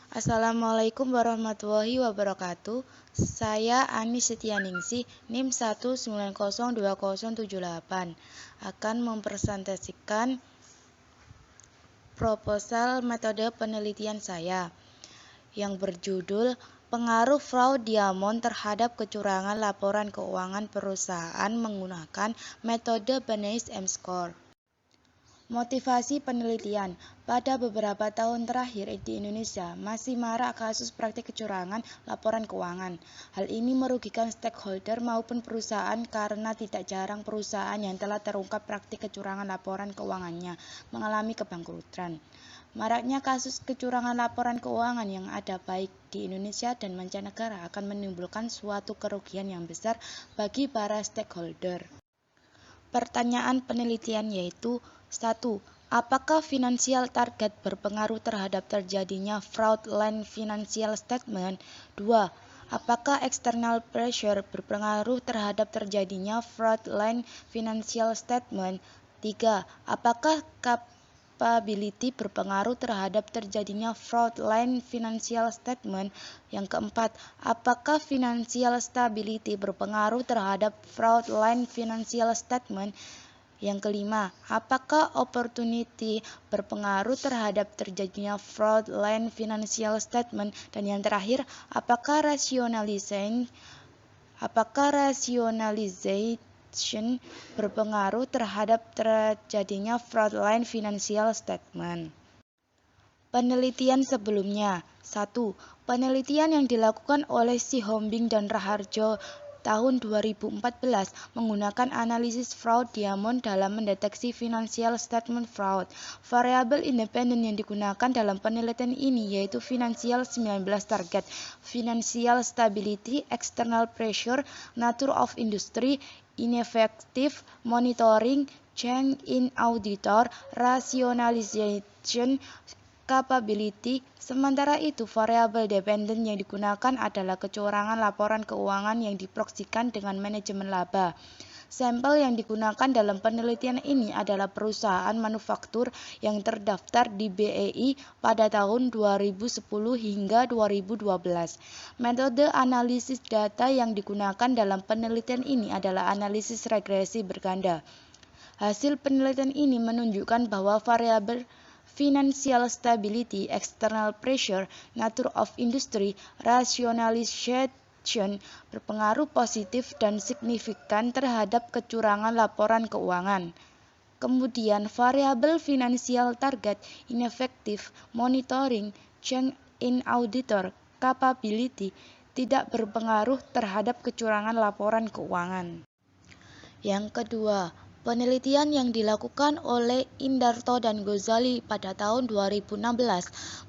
Assalamualaikum warahmatullahi wabarakatuh. Saya Ani Setianingsih, NIM 1902078, akan mempresentasikan proposal metode penelitian saya yang berjudul Pengaruh Fraud Diamond terhadap kecurangan laporan keuangan perusahaan menggunakan metode Bayes M-Score. Motivasi penelitian. Pada beberapa tahun terakhir di Indonesia masih marak kasus praktik kecurangan laporan keuangan. Hal ini merugikan stakeholder maupun perusahaan karena tidak jarang perusahaan yang telah terungkap praktik kecurangan laporan keuangannya mengalami kebangkrutan. Maraknya kasus kecurangan laporan keuangan yang ada baik di Indonesia dan mancanegara akan menimbulkan suatu kerugian yang besar bagi para stakeholder. Pertanyaan penelitian yaitu 1. Apakah financial target berpengaruh terhadap terjadinya fraudulent financial statement? 2. Apakah external pressure berpengaruh terhadap terjadinya fraudulent financial statement? 3. Apakah capability berpengaruh terhadap terjadinya fraudulent financial statement? Yang keempat, apakah financial stability berpengaruh terhadap fraudulent financial statement? Yang kelima, apakah opportunity berpengaruh terhadap terjadinya fraudulent financial statement? Dan yang terakhir, apakah rationalization berpengaruh terhadap terjadinya fraudulent financial statement? Penelitian sebelumnya. 1. Penelitian yang dilakukan oleh Sihombing dan Raharjo tahun 2014 menggunakan analisis fraud Diamond dalam mendeteksi financial statement fraud. Variabel independen yang digunakan dalam penelitian ini yaitu financial 19 target, financial stability, external pressure, nature of industry, ineffective monitoring, change in auditor, rationalization, capability. Sementara itu, variabel dependen yang digunakan adalah kecurangan laporan keuangan yang diproksikan dengan manajemen laba. Sampel yang digunakan dalam penelitian ini adalah perusahaan manufaktur yang terdaftar di BEI pada tahun 2010 hingga 2012. Metode analisis data yang digunakan dalam penelitian ini adalah analisis regresi berganda. Hasil penelitian ini menunjukkan bahwa variabel financial stability, external pressure, nature of industry, rationalization berpengaruh positif dan signifikan terhadap kecurangan laporan keuangan. Kemudian variabel financial target, ineffective monitoring, change in auditor, capability tidak berpengaruh terhadap kecurangan laporan keuangan. Yang kedua, penelitian yang dilakukan oleh Indarto dan Ghazali pada tahun 2016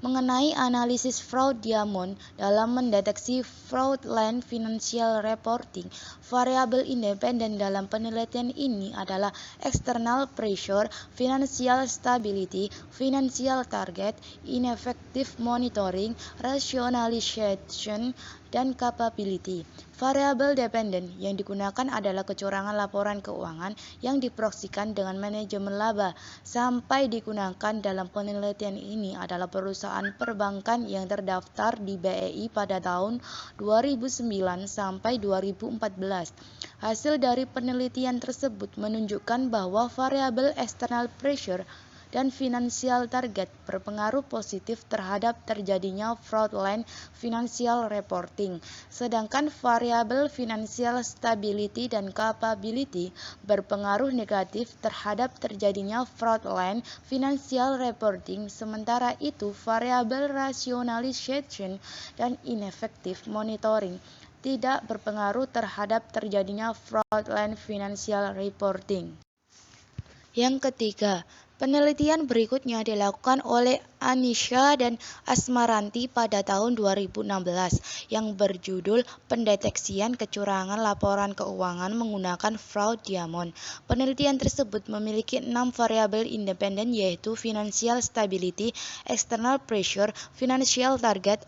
mengenai analisis fraud Diamond dalam mendeteksi fraudulent financial reporting. Variabel independen dalam penelitian ini adalah external pressure, financial stability, financial target, ineffective monitoring, rationalization, dan capability. Variabel dependen yang digunakan adalah kecurangan laporan keuangan yang diproksikan dengan manajemen laba. Sampai digunakan dalam penelitian ini adalah perusahaan perbankan yang terdaftar di BEI pada tahun 2009 sampai 2014. Hasil dari penelitian tersebut menunjukkan bahwa variabel external pressure dan financial target berpengaruh positif terhadap terjadinya fraudulent financial reporting, sedangkan variabel financial stability dan capability berpengaruh negatif terhadap terjadinya fraudulent financial reporting. Sementara itu, variabel rationalization dan ineffective monitoring tidak berpengaruh terhadap terjadinya fraudulent financial reporting. Yang ketiga, penelitian berikutnya dilakukan oleh Anisha dan Asmaranti pada tahun 2016 yang berjudul Pendeteksian Kecurangan Laporan Keuangan Menggunakan Fraud Diamond. Penelitian tersebut memiliki 6 variabel independen yaitu financial stability, external pressure, financial target,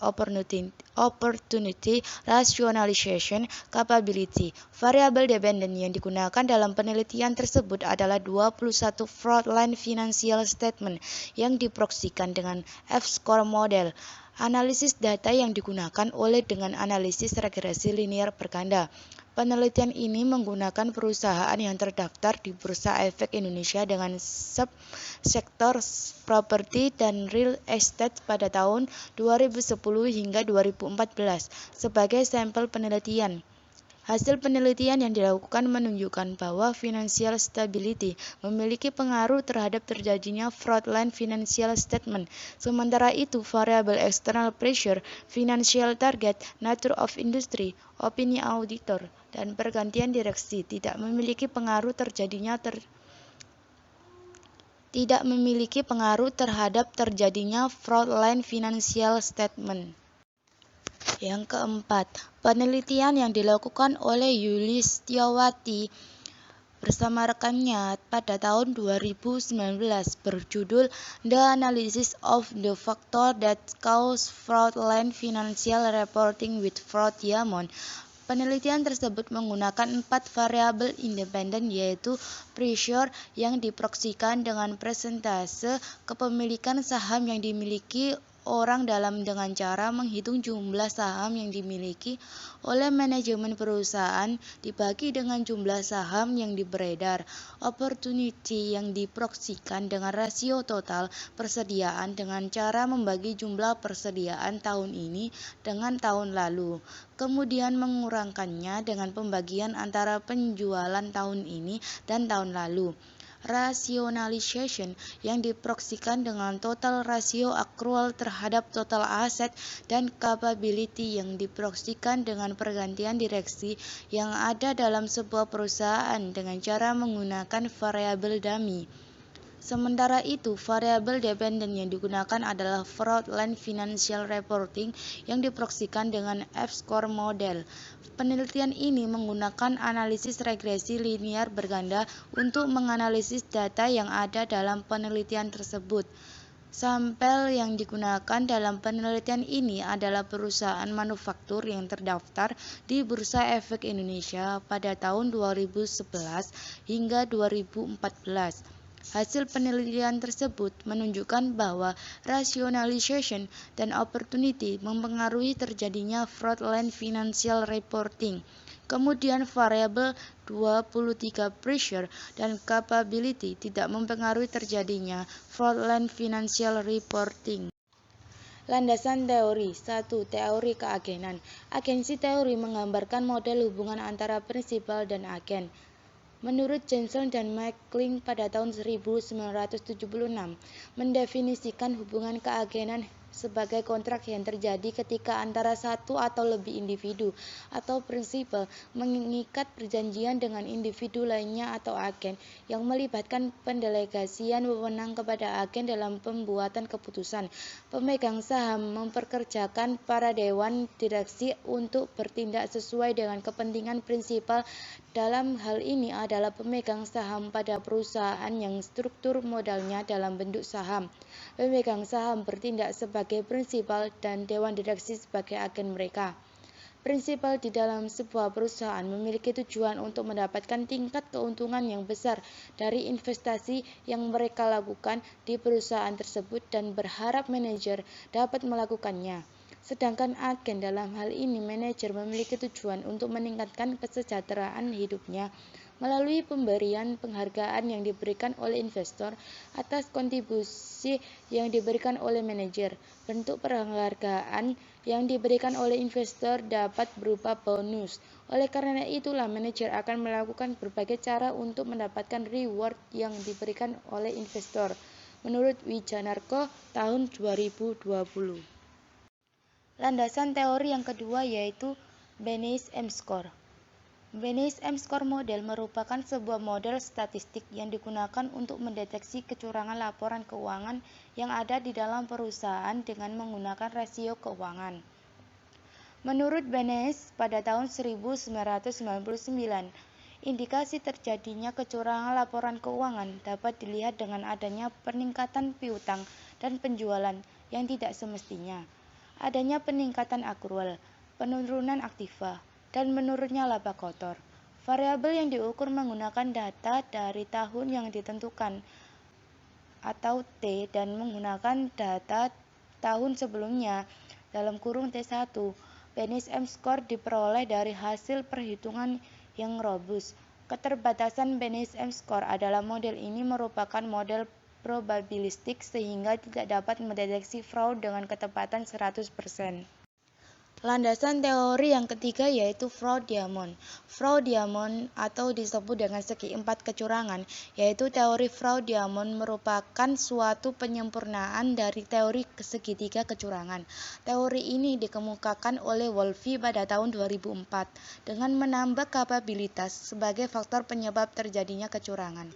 opportunity, rationalization, capability. Variabel dependen yang digunakan dalam penelitian tersebut adalah 21 fraudulent financial statement yang diproksikan dengan F-score model. Analisis data yang digunakan oleh dengan analisis regresi linear berganda. Penelitian ini menggunakan perusahaan yang terdaftar di Bursa Efek Indonesia dengan subsektor properti dan real estate pada tahun 2010 hingga 2014 sebagai sampel penelitian. Hasil penelitian yang dilakukan menunjukkan bahwa financial stability memiliki pengaruh terhadap terjadinya fraudulent financial statement. Sementara itu, variabel external pressure, financial target, nature of industry, opini auditor, dan pergantian direksi tidak memiliki pengaruh terhadap terjadinya fraudulent financial statement. Yang keempat, penelitian yang dilakukan oleh Yuli Setiawati bersama rekannya pada tahun 2019 berjudul The Analysis of the Factor That Cause Fraudulent Financial Reporting with Fraud Diamond. Penelitian tersebut menggunakan 4 variabel independen, yaitu pressure yang diproyeksikan dengan persentase kepemilikan saham yang dimiliki orang dalam dengan cara menghitung jumlah saham yang dimiliki oleh manajemen perusahaan dibagi dengan jumlah saham yang beredar, opportunity yang diproyeksikan dengan rasio total persediaan dengan cara membagi jumlah persediaan tahun ini dengan tahun lalu, kemudian mengurangkannya dengan pembagian antara penjualan tahun ini dan tahun lalu. Rationalization yang diproyeksikan dengan total rasio accrual terhadap total aset, dan capability yang diproyeksikan dengan pergantian direksi yang ada dalam sebuah perusahaan dengan cara menggunakan variabel dummy. Sementara itu, variabel dependen yang digunakan adalah fraudulent financial reporting yang diproyeksikan dengan F-score model. Penelitian ini menggunakan analisis regresi linear berganda untuk menganalisis data yang ada dalam penelitian tersebut. Sampel yang digunakan dalam penelitian ini adalah perusahaan manufaktur yang terdaftar di Bursa Efek Indonesia pada tahun 2011 hingga 2014. Hasil penelitian tersebut menunjukkan bahwa rationalization dan opportunity mempengaruhi terjadinya fraudulent financial reporting. Kemudian variabel 23 pressure dan capability tidak mempengaruhi terjadinya fraudulent financial reporting. Landasan teori 1. Teori keagenan. Agensi teori menggambarkan model hubungan antara prinsipal dan agen. Menurut Johnson dan McClellan pada tahun 1976, mendefinisikan hubungan keagenan sebagai kontrak yang terjadi ketika antara satu atau lebih individu atau prinsipal mengikat perjanjian dengan individu lainnya atau agen yang melibatkan pendelegasian wewenang kepada agen dalam pembuatan keputusan. Pemegang saham memperkerjakan para dewan direksi untuk bertindak sesuai dengan kepentingan prinsipal. Dalam hal ini adalah pemegang saham pada perusahaan yang struktur modalnya dalam bentuk saham. Pemegang saham bertindak sebagai prinsipal dan dewan direksi sebagai agen mereka. Prinsipal di dalam sebuah perusahaan memiliki tujuan untuk mendapatkan tingkat keuntungan yang besar dari investasi yang mereka lakukan di perusahaan tersebut dan berharap manajer dapat melakukannya. Sedangkan agen dalam hal ini manajer memiliki tujuan untuk meningkatkan kesejahteraan hidupnya melalui pemberian penghargaan yang diberikan oleh investor atas kontribusi yang diberikan oleh manajer. Bentuk penghargaan yang diberikan oleh investor dapat berupa bonus. Oleh karena itulah manajer akan melakukan berbagai cara untuk mendapatkan reward yang diberikan oleh investor. Menurut Wijanarko tahun 2020. Landasan teori yang kedua yaitu Benese M-score. Benese M-score model merupakan sebuah model statistik yang digunakan untuk mendeteksi kecurangan laporan keuangan yang ada di dalam perusahaan dengan menggunakan rasio keuangan. Menurut Benese pada tahun 1999, indikasi terjadinya kecurangan laporan keuangan dapat dilihat dengan adanya peningkatan piutang dan penjualan yang tidak semestinya, adanya peningkatan akrual, penurunan aktiva, dan menurunnya laba kotor. Variabel yang diukur menggunakan data dari tahun yang ditentukan atau T dan menggunakan data tahun sebelumnya. T1. BNSM score diperoleh dari hasil perhitungan yang robust. Keterbatasan BNSM score adalah model ini merupakan model probabilistik sehingga tidak dapat mendeteksi fraud dengan ketepatan 100%. Landasan teori yang ketiga yaitu Fraud-Diamond. Fraud-Diamond atau disebut dengan segi empat kecurangan, yaitu teori Fraud-Diamond merupakan suatu penyempurnaan dari teori segitiga kecurangan. Teori ini dikemukakan oleh Wolfe pada tahun 2004 dengan menambah kapabilitas sebagai faktor penyebab terjadinya kecurangan.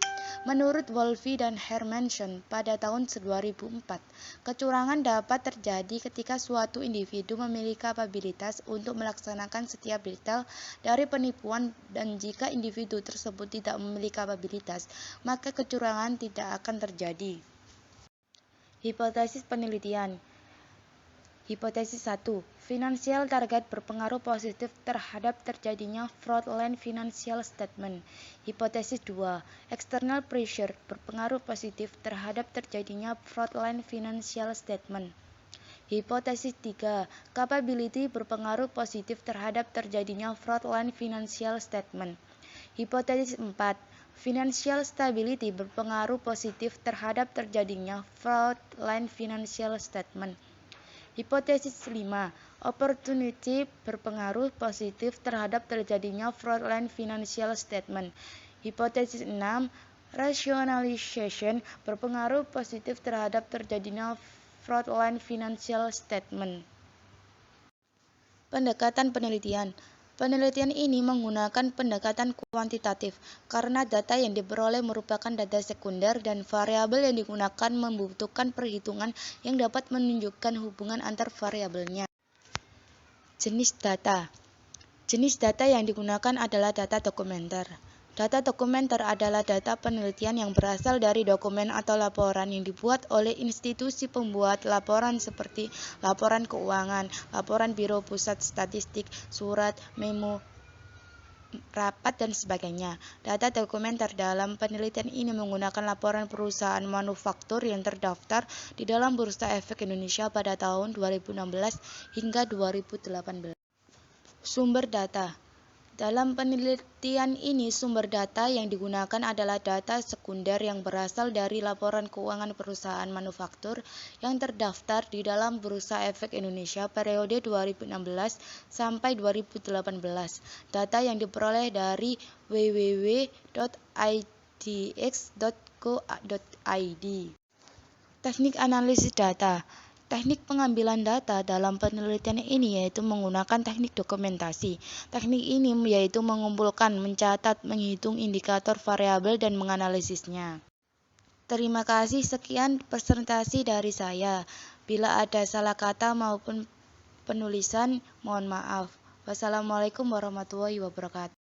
Menurut Wolfe dan Hermanson pada tahun 2004, kecurangan dapat terjadi ketika suatu individu memiliki kapabilitas untuk melaksanakan setiap detail dari penipuan, dan jika individu tersebut tidak memiliki kapabilitas, maka kecurangan tidak akan terjadi. Hipotesis penelitian. Hipotesis 1. Financial target berpengaruh positif terhadap terjadinya fraudulent financial statement. Hipotesis 2. External pressure berpengaruh positif terhadap terjadinya fraudulent financial statement. Hipotesis 3. Capability berpengaruh positif terhadap terjadinya fraudulent financial statement. Hipotesis 4. Financial stability berpengaruh positif terhadap terjadinya fraudulent financial statement. Hipotesis 5. Opportunity berpengaruh positif terhadap terjadinya fraudulent financial statement. Hipotesis 6. Rationalization berpengaruh positif terhadap terjadinya fraudulent financial statement. Pendekatan penelitian. Penelitian ini menggunakan pendekatan kuantitatif karena data yang diperoleh merupakan data sekunder dan variabel yang digunakan membutuhkan perhitungan yang dapat menunjukkan hubungan antar variabelnya. Jenis data. Jenis data yang digunakan adalah data dokumenter. Data dokumenter adalah data penelitian yang berasal dari dokumen atau laporan yang dibuat oleh institusi pembuat laporan seperti laporan keuangan, laporan Biro Pusat Statistik, surat, memo, rapat, dan sebagainya. Data dokumenter dalam penelitian ini menggunakan laporan perusahaan manufaktur yang terdaftar di dalam Bursa Efek Indonesia pada tahun 2016 hingga 2018. Sumber data. Dalam penelitian ini, sumber data yang digunakan adalah data sekunder yang berasal dari laporan keuangan perusahaan manufaktur yang terdaftar di dalam Bursa Efek Indonesia periode 2016 sampai 2018. Data yang diperoleh dari www.idx.go.id. Teknik analisis data. Teknik pengambilan data dalam penelitian ini yaitu menggunakan teknik dokumentasi. Teknik ini yaitu mengumpulkan, mencatat, menghitung indikator variabel dan menganalisisnya. Terima kasih, sekian presentasi dari saya. Bila ada salah kata maupun penulisan, mohon maaf. Wassalamualaikum warahmatullahi wabarakatuh.